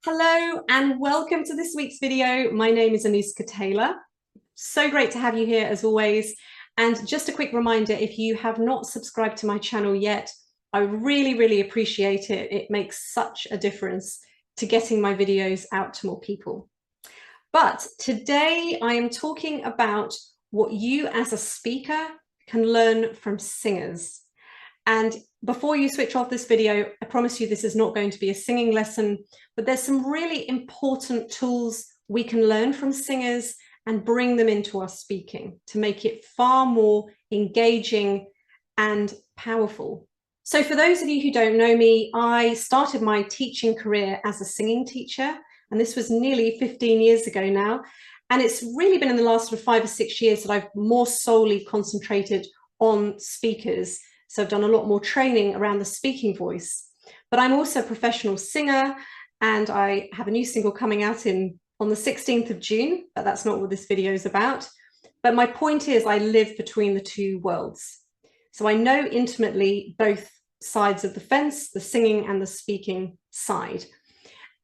Hello and welcome to this week's video. My name is Anuska Taylor. So great to have you here as always. And just a quick reminder, if you have not subscribed to my channel yet, I really appreciate it. It makes such a difference to getting my videos out to more people. But today I am talking about what you as a speaker can learn from singers. And before you switch off this video, I promise you this is not going to be a singing lesson, but there's some really important tools we can learn from singers and bring them into our speaking to make it far more engaging and powerful. So for those of you who don't know me, I started my teaching career as a singing teacher, and this was nearly 15 years ago now. And it's really been in the last sort of 5 or 6 years that I've more solely concentrated on speakers. So I've done a lot more training around the speaking voice, but I'm also a professional singer, and I have a new single coming out on the 16th of June, but that's not what this video is about. But my point is I live between the two worlds. So I know intimately both sides of the fence, the singing and the speaking side.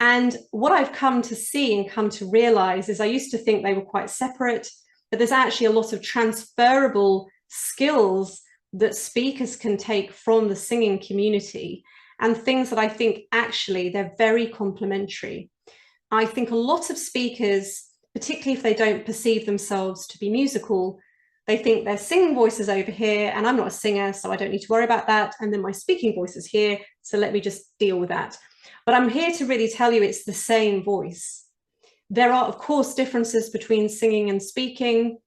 And what I've come to see and come to realize is I used to think they were quite separate, but there's actually a lot of transferable skills that speakers can take from the singing community, and things that I think actually they're very complementary. I think a lot of speakers, particularly if they don't perceive themselves to be musical, they think their singing voice is over here and I'm not a singer, so I don't need to worry about that. And then my speaking voice is here, so let me just deal with that. But I'm here to really tell you it's the same voice. There are, of course, differences between singing and speaking.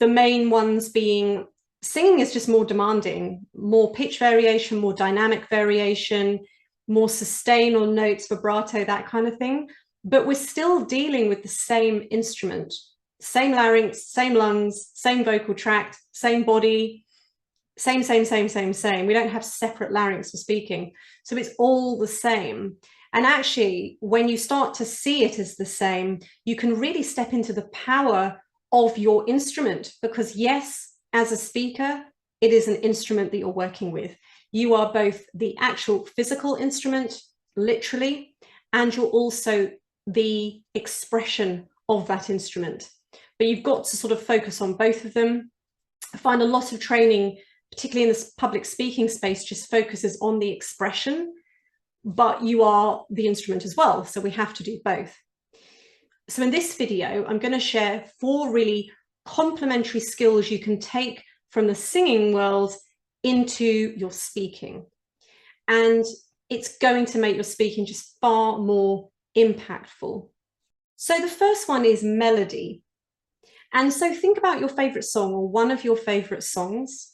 The main ones being singing is just more demanding, more pitch variation, more dynamic variation, more sustain on notes, vibrato, that kind of thing. But we're still dealing with the same instrument, same larynx, same lungs, same vocal tract, same body, same. We don't have separate larynx for speaking. So it's all the same. And actually, when you start to see it as the same, you can really step into the power of your instrument, because yes, as a speaker, it is an instrument that you're working with. You are both the actual physical instrument, literally, and you're also the expression of that instrument. But you've got to sort of focus on both of them. I find a lot of training, particularly in this public speaking space, just focuses on the expression, but you are the instrument as well. So we have to do both. So in this video, I'm going to share 4 really complementary skills you can take from the singing world into your speaking. And it's going to make your speaking just far more impactful. So the first one is melody. And so think about your favorite song or one of your favorite songs,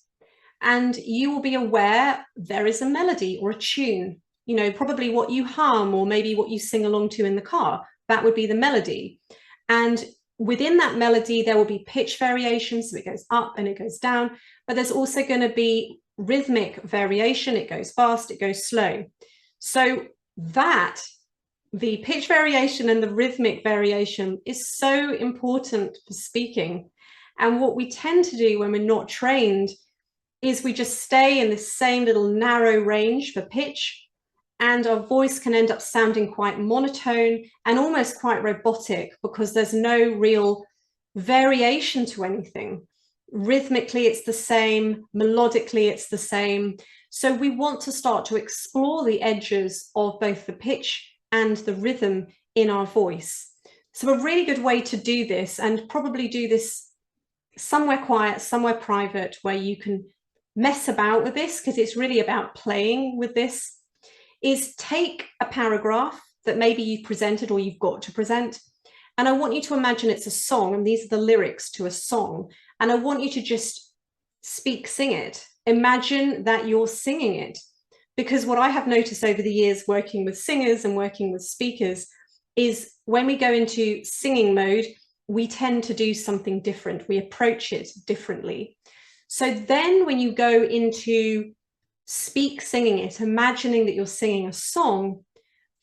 and you will be aware there is a melody or a tune, you know, probably what you hum or maybe what you sing along to in the car. That would be the melody. And within that melody, there will be pitch variation, so it goes up and it goes down, but there's also going to be rhythmic variation. It goes fast, it goes slow. So that, the pitch variation and the rhythmic variation, is so important for speaking. And what we tend to do when we're not trained is we just stay in this same little narrow range for pitch, and our voice can end up sounding quite monotone and almost quite robotic because there's no real variation to anything. Rhythmically, it's the same. Melodically, it's the same. So we want to start to explore the edges of both the pitch and the rhythm in our voice. So a really good way to do this, and probably do this somewhere quiet, somewhere private, where you can mess about with this, because it's really about playing with this, is take a paragraph that maybe you've presented or you've got to present, and I want you to imagine it's a song, and these are the lyrics to a song, and I want you to just sing it. Imagine that you're singing it, because what I have noticed over the years working with singers and working with speakers is when we go into singing mode, we tend to do something different. We approach it differently. So then when you go into singing it, imagining that you're singing a song,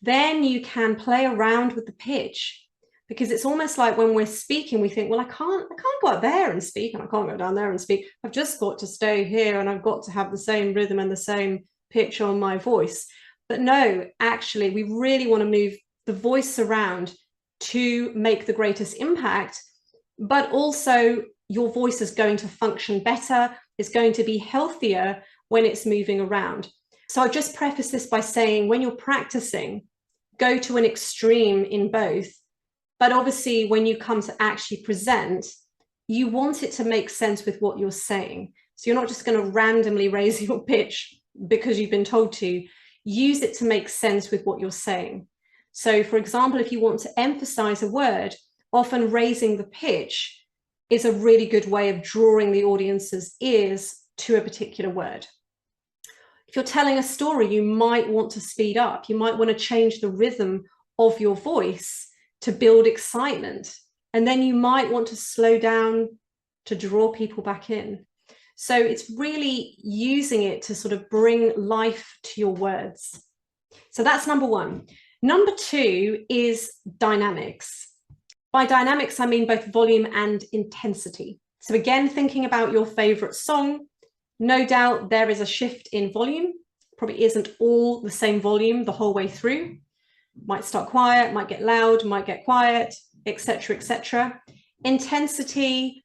then you can play around with the pitch, because it's almost like when we're speaking, we think, well, I can't go up there and speak, and I can't go down there and speak. I've just got to stay here, and I've got to have the same rhythm and the same pitch on my voice. But no, actually, we really want to move the voice around to make the greatest impact, but also your voice is going to function better, it's going to be healthier when it's moving around. So I'll just preface this by saying, when you're practicing, go to an extreme in both. But obviously, when you come to actually present, you want it to make sense with what you're saying. So you're not just going to randomly raise your pitch because you've been told to. Use it to make sense with what you're saying. So for example, if you want to emphasize a word, often raising the pitch is a really good way of drawing the audience's ears to a particular word. If you're telling a story, you might want to speed up. You might want to change the rhythm of your voice to build excitement. And then you might want to slow down to draw people back in. So it's really using it to sort of bring life to your words. So that's number one. Number two is dynamics. By dynamics, I mean both volume and intensity. So again, thinking about your favorite song, no doubt there is a shift in volume. Probably isn't all the same volume the whole way through. Might start quiet, might get loud, might get quiet, etc., etc. Intensity,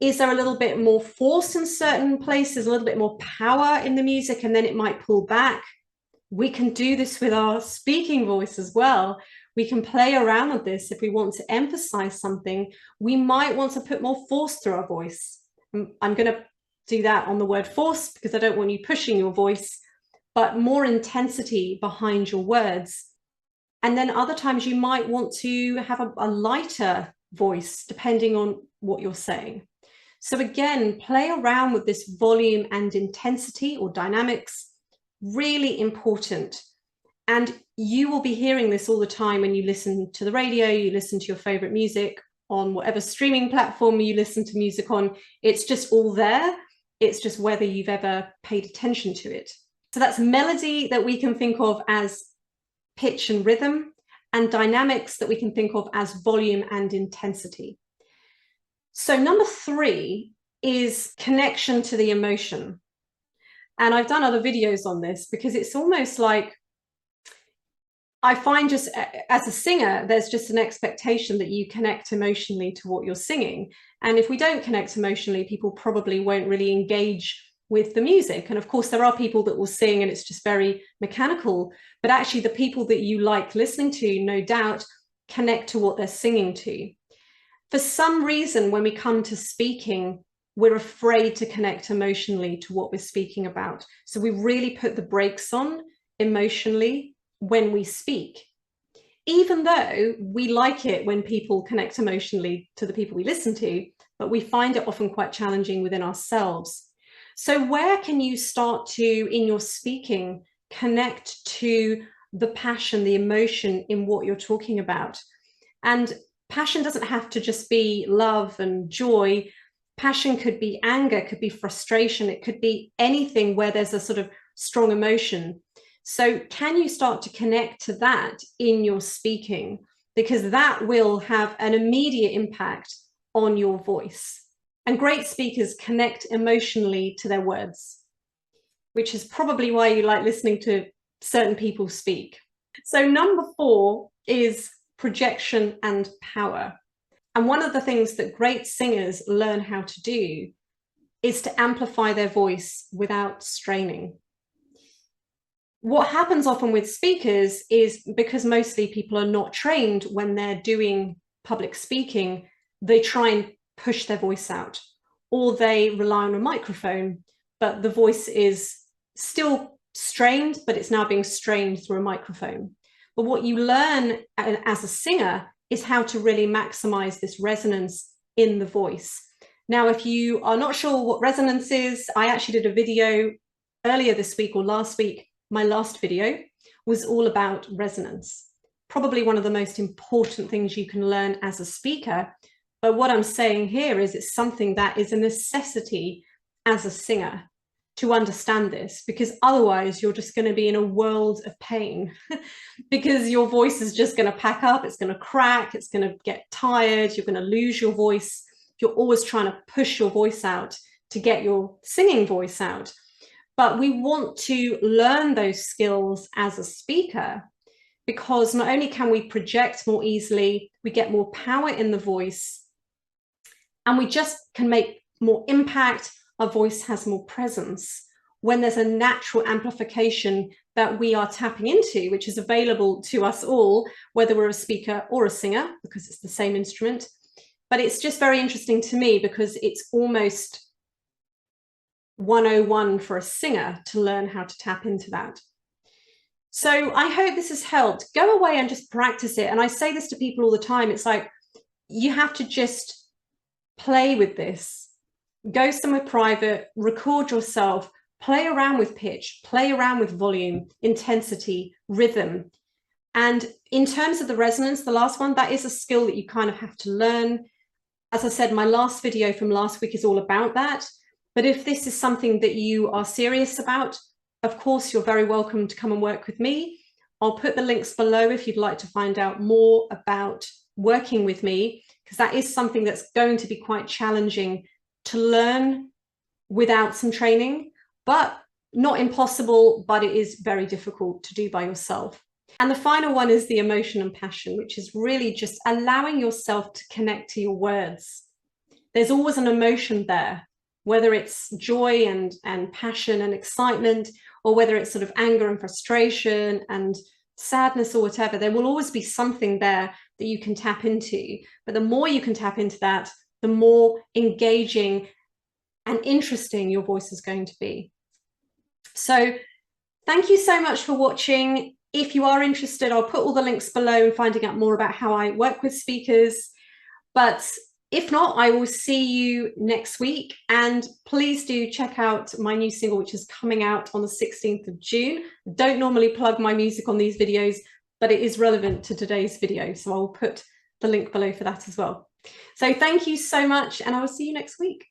is there a little bit more force in certain places, a little bit more power in the music, and then it might pull back? We can do this with our speaking voice as well. We can play around with this. If we want to emphasize something, we might want to put more force through our voice. I'm going to do that on the word force because I don't want you pushing your voice, but more intensity behind your words. And then other times you might want to have a lighter voice depending on what you're saying. So again, play around with this volume and intensity or dynamics, really important. And you will be hearing this all the time when you listen to the radio, you listen to your favorite music on whatever streaming platform you listen to music on. It's just all there. It's just whether you've ever paid attention to it. So that's melody that we can think of as pitch and rhythm, and dynamics that we can think of as volume and intensity. So number three is connection to the emotion. And I've done other videos on this because it's almost like, I find just as a singer, there's just an expectation that you connect emotionally to what you're singing. And if we don't connect emotionally, people probably won't really engage with the music. And of course, there are people that will sing and it's just very mechanical, but actually the people that you like listening to, no doubt, connect to what they're singing to. For some reason, when we come to speaking, we're afraid to connect emotionally to what we're speaking about. So we really put the brakes on emotionally when we speak, even though we like it when people connect emotionally to the people we listen to, but we find it often quite challenging within ourselves. So where can you start to, in your speaking, connect to the passion, the emotion in what you're talking about? And passion doesn't have to just be love and joy. Passion could be anger, could be frustration, it could be anything where there's a sort of strong emotion. So can you start to connect to that in your speaking? Because that will have an immediate impact on your voice. And great speakers connect emotionally to their words, which is probably why you like listening to certain people speak. So number four is projection and power. And one of the things that great singers learn how to do is to amplify their voice without straining. What happens often with speakers is, because mostly people are not trained when they're doing public speaking, they try and push their voice out, or they rely on a microphone, but the voice is still strained, but it's now being strained through a microphone. But what you learn as a singer is how to really maximize this resonance in the voice. Now, if you are not sure what resonance is, I actually did a video earlier this week or last week. My last video was all about resonance, probably one of the most important things you can learn as a speaker. But what I'm saying here is it's something that is a necessity as a singer to understand this, because otherwise you're just going to be in a world of pain because your voice is just going to pack up, it's going to crack, it's going to get tired, you're going to lose your voice. You're always trying to push your voice out to get your singing voice out. But we want to learn those skills as a speaker because not only can we project more easily, we get more power in the voice, and we just can make more impact. Our voice has more presence when there's a natural amplification that we are tapping into, which is available to us all, whether we're a speaker or a singer, because it's the same instrument. But it's just very interesting to me because it's almost 101 for a singer to learn how to tap into that. So I hope this has helped. Go away and just practice it. And I say this to people all the time. It's like, you have to just play with this. Go somewhere private, record yourself, play around with pitch, play around with volume, intensity, rhythm. And in terms of the resonance, the last one, that is a skill that you kind of have to learn. As I said, my last video from last week is all about that. But if this is something that you are serious about, of course, you're very welcome to come and work with me. I'll put the links below if you'd like to find out more about working with me, because that is something that's going to be quite challenging to learn without some training, but not impossible, but it is very difficult to do by yourself. And the final one is the emotion and passion, which is really just allowing yourself to connect to your words. There's always an emotion there, whether it's joy and passion and excitement, or whether it's sort of anger and frustration and sadness or whatever. There will always be something there that you can tap into. But the more you can tap into that, the more engaging and interesting your voice is going to be. So thank you so much for watching. If you are interested, I'll put all the links below and finding out more about how I work with speakers. But if not, I will see you next week. And please do check out my new single, which is coming out on the 16th of June. I don't normally plug my music on these videos, but it is relevant to today's video. So I'll put the link below for that as well. So thank you so much, and I will see you next week.